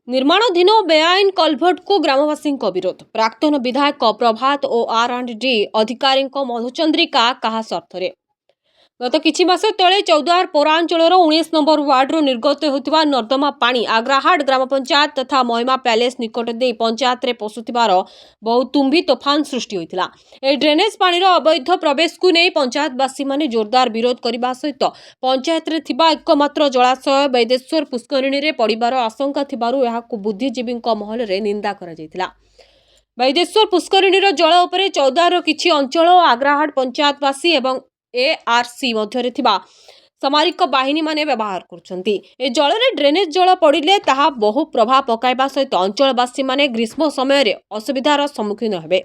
निर्माणाधीन बेआईन कलभट को ग्रामवासी विरोध। प्राक्तन विधायक प्रभात और R&D अधिकारी मधुचंद्रिका कहा स्वार्थरे। गत किछि मास तले चौद्वार पौरांचलर 19 नंबर वार्डर निर्गत होता नर्दमा पानी आग्राहाट ग्राम पंचायत तथा महिमा पैलेस निकट दे पंचायत रे पशुथिबार बहु तुम्बी तोफान सृष्टि होइतिला। ए ड्रेनेज पानी अवैध प्रवेश को नहीं पंचायतवासी माने जोरदार विरोध करने सहित पंचायत रे थिबा एकमात्र जलाशय वैदेश्वर पुष्करिणी रे पड़िबार आशंका थिबारु एहाकु बुद्धिजीवी महल रे निंदा करा जायतिला। वैदेश्वर पुष्करिणीर जल उपरे चौदार किछि अंचल आग्राहाट पंचायतवासी एवं ARC मध्यरे थिबा सामरिक बाहिनी माने व्यवहार करछंती। ए जल रे ड्रेनेज जल पड़िले ताहा बहु प्रभाव पकाइबा सहित अंचलवासी माने ग्रीष्म समय रे असुविधार सम्मुखीन हेबे।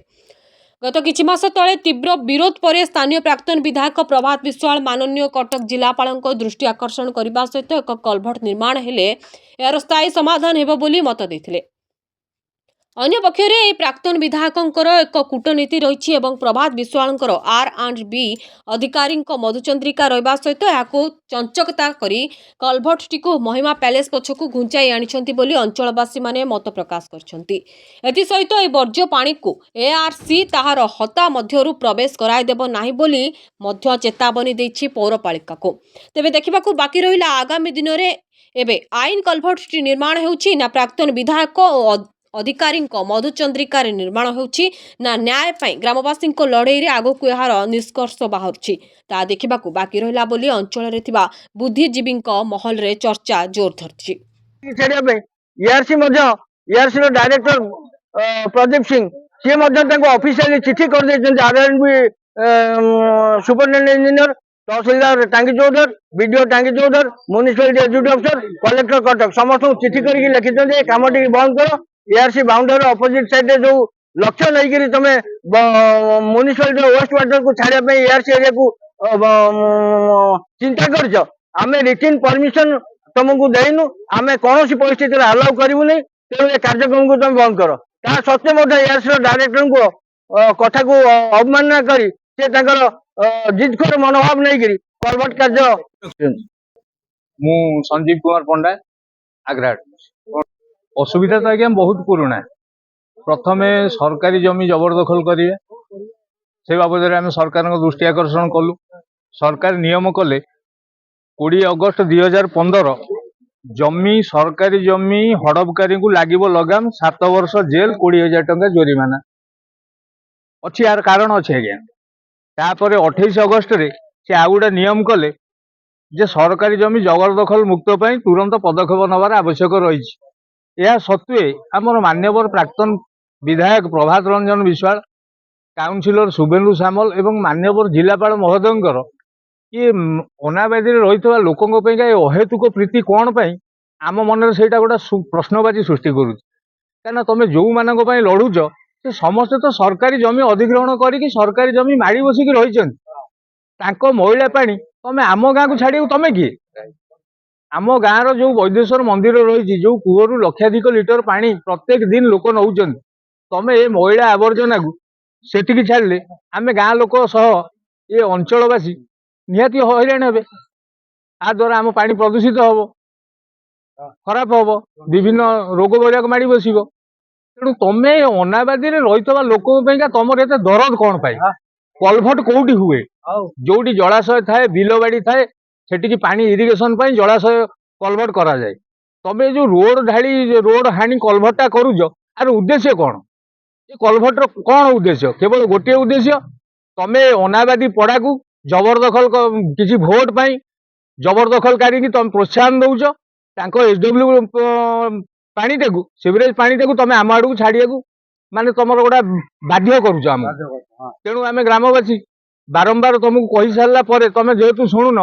गत किछि मास तले तीव्र विरोध पर स्थानीय प्राक्तन विधायक प्रभात विश्वाल माननीय कटक जिलापालଙ୍କ दृष्टि आकर्षण करने सहित एक कलभट निर्माण हेले यार स्थायी समाधान हेबो बोली मत देथिले। अन्य पक्षरे प्राक्तन विधायकंकर एक कूटनीति रही एवं प्रभात विश्वालंकर R&B अधिकारी मधुचंद्रिका रहा सहित यहाँ चंचकता करी कलभटटी को महिमा पैलेस पछकू घुंचाई आनिछंती बोली अंचलवासी माने मत प्रकाश करछंती। एथि सहित ए वर्ज्य पानी को ARC ताहार हता मध्यरु प्रवेश कराई देबो नाही बोली मध्य चेतावनी देछि पौरपालिका को। तेबे देखिबाकू बाकी रहिला आगामी दिन रे एबे आईन कलभटटी निर्माण हेउछि ना प्राक्तन विधायक अधिकारी मधुचंद्रिकार निर्माण होउछि ना न्याय पाई ग्रामवासी लड़ई आगो को यार निष्कर्ष बाहर ता देखा बाकी रहा बोली अंचल रे थिबा बुद्धिजीवी महल रे चर्चा जोर धरछि। ERC डायरेक्टर प्रदीप सिंह सी ऑफिशियली चिठी कर R&B सुपरिटेंडेंट इंजीनियर तहसीलदार टांगी चौधर बीडीओ टांगी Chaudhar municipality executive officer collector Cuttack समस्त चिठी करके लिखिं कम टी बंद कर। ERC बाउंडरी अपोजिट साइड जो लक्ष्य नहीं तुम म्युनिसिपालिटी वेस्ट वाटर को छाड़िया ERC एरिया को चिंता कर रिटिन परमिशन तुमको देनु आम कौन परिस्थिति अलाउ करूँ तेणु ये कार्यक्रम को तुम बंद कर। ता सत्वे ERC डायरेक्टर को कथा को अवमानना कर जिदखोर मनोभाव नहीं कलभट कार्य। मु संजीव कुमार पंडा आग्राहाट। असुविधा तो आज्ञा बहुत पुराना। प्रथमे सरकारी जमी जबरदखल करेंगे से बाबद आम सरकार दृष्टि आकर्षण कलु। सरकार नियम कले 20 अगस्त 2015 जमी सरकारी जमी हड़पकारी को लगे लगाम 7 वर्ष जेल 20,000 टंका जोरिमाना अच्छी यार कारण अच्छे आज्ञा। तापर 28 अगस्त रे से आ गोटे नियम कले जे सरकारी जमी जबरदखल मुक्त पाई तुरंत पदक्षेप नवार आवश्यक रही। यह सत्वे आमर मान्यवर प्राक्तन विधायक प्रभात रंजन विश्वाल काउनसिलर शुभेन्दु सामल एवं मान्यवर जिलापाल महोदय ये अनाबादी रही लोकों अहेतुक प्रीति कौन पाई आम मन से गोटे प्रश्नबाची सृष्टि करुँ। तुम जो मान लड़ुच से समस्ते तो सरकारी जमी अधिग्रहण करके सरकारी जमी माड़ी बसिक रही महिला पानी तुम आम गाँव को छाड़ तुम किए? आम गाँव रो जो वैदेश्वर मंदिर रही जो कूहू लक्षाधिक लिटर पानी प्रत्येक दिन लोक नौ तुम ये महिला आवर्जना को सेठी छाड़े आम गाँ लोक सह ये अंचलवासी निहाती हैरान हे। आ द्वारा आम पानी प्रदूषित हम खराब हम विभिन्न रोग बैराग माड़ी बस तेणु तुम अनाबादी रही लोक तुम एत दरद कौन पाई? कलभट कौटी हुए जोटी जलाशय थाए बिलबाड़ी थाए सेठी पानी इरिगेशन पाई जलाशय कलभट करा जाए। तबे जो रोड ढाली रोड हाणी कलभटा करूज आर उद्देश्य कौन? ये कलभटर कौन उद्देश्य? केवल गोटे उद्देश्य तमे अनाबादी पड़ा को जबरदखल किसी भोट पाई जबरदखलकारी तुम प्रोत्साहन दौच SW पानीटा को सीवरेज पानीटा को तुम आम आड़ को छाड़िया माने तुम गोटा बाध्य करुच आम। तेणु आम ग्रामवासी बारंबार तुमको कही सारा तुम जेहेतु शुणुन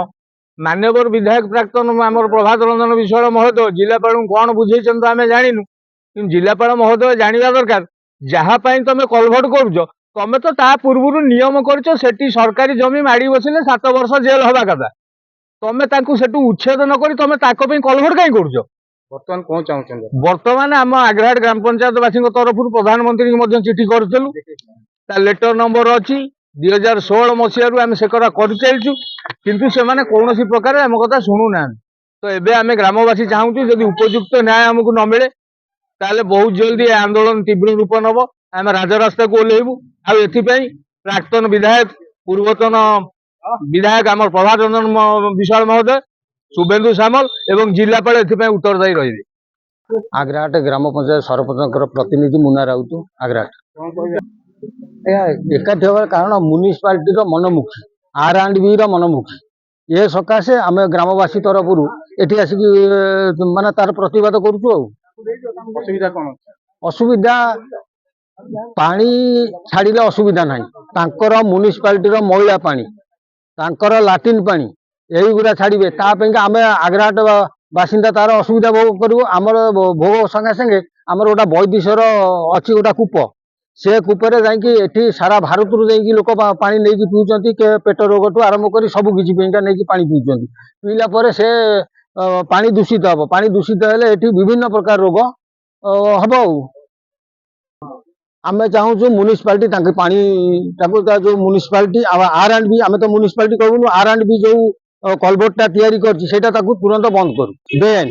मान्यवर विधायक प्राक्तन आमर प्रभात रंजन विश्वाल महोदय जिलापाल कौन बुझे आम जानू कि जिलापाल महोदय जानवा दरकार जहाँपाई तुम कलभट करुच तुम तो ता पूर्व नियम कर सरकारी जमी माड़ी बसिले 7 वर्ष जेल हवा कथा तुम सेठू उच्छेद नक तुम कलभट कहीं करुच? बर्तमान कौन चाहते? बर्तमान आम आग्राहाट ग्राम पंचायतवासी तरफ प्रधानमंत्री की चिठी करूँ लेटर नंबर अच्छी 2016 मसीह आम से कर चलचु किंतु से माने कौन प्रकार आम कथा शुणुना। तो एबे आम ग्रामवासी चाहूँ जदि उपयुक्त न्याय आमको न मिले ताले बहुत जल्दी ए आंदोलन तीव्र रूप नब आम राजरास्ता को ओह्लैबू प्राक्तन विधायक पूर्वतन विधायक आम प्रभात रंजन विशाल महोदय शुभेन्दु सामल एवं जिलापाल उत्तरदायी रही। आग्राट ग्राम पंचायत सरपंच प्रतिनिधि मुन्ना राउत आग्राट एकाठी हबार कारण म्युनिसिपालिटी मनमुखी R&B मनमुखी ए सकाशे आम ग्रामवासी तरफ एटी आसिक माने तार प्रतिवाद करूँ। असुविधा कौन असुविधा पानी छाड़िले असुविधा ना म्युनिसिपालिटी मैला पानी तांकर लाट्रिन पानी यही गुड़ा छाड़े आम आग्राट बासिंदा तार असुविधा भोग करूँ। आमर भोग संगे संगे आमर गोटा बैदिशर अच्छी गोटा कूप से कूपरे जाकि सारा भारत लोक पानी नहीं पीउछंती के पेट रोग ठू आरंभ कर सब किसी नहीं पानी पीउछंती पीला पर से पानी दूषित हम पानी दूषित हेले एठी विभिन्न प्रकार रोग हम आम चाहूँ म्युनिसिपालिटी पानी जो म्युनिसिपालिटी R&B आम तो म्युनिसिपालिटी कहूँ R&B जो कलभर्टा तैयारी कर तुरंत बंद करूँ बेआईन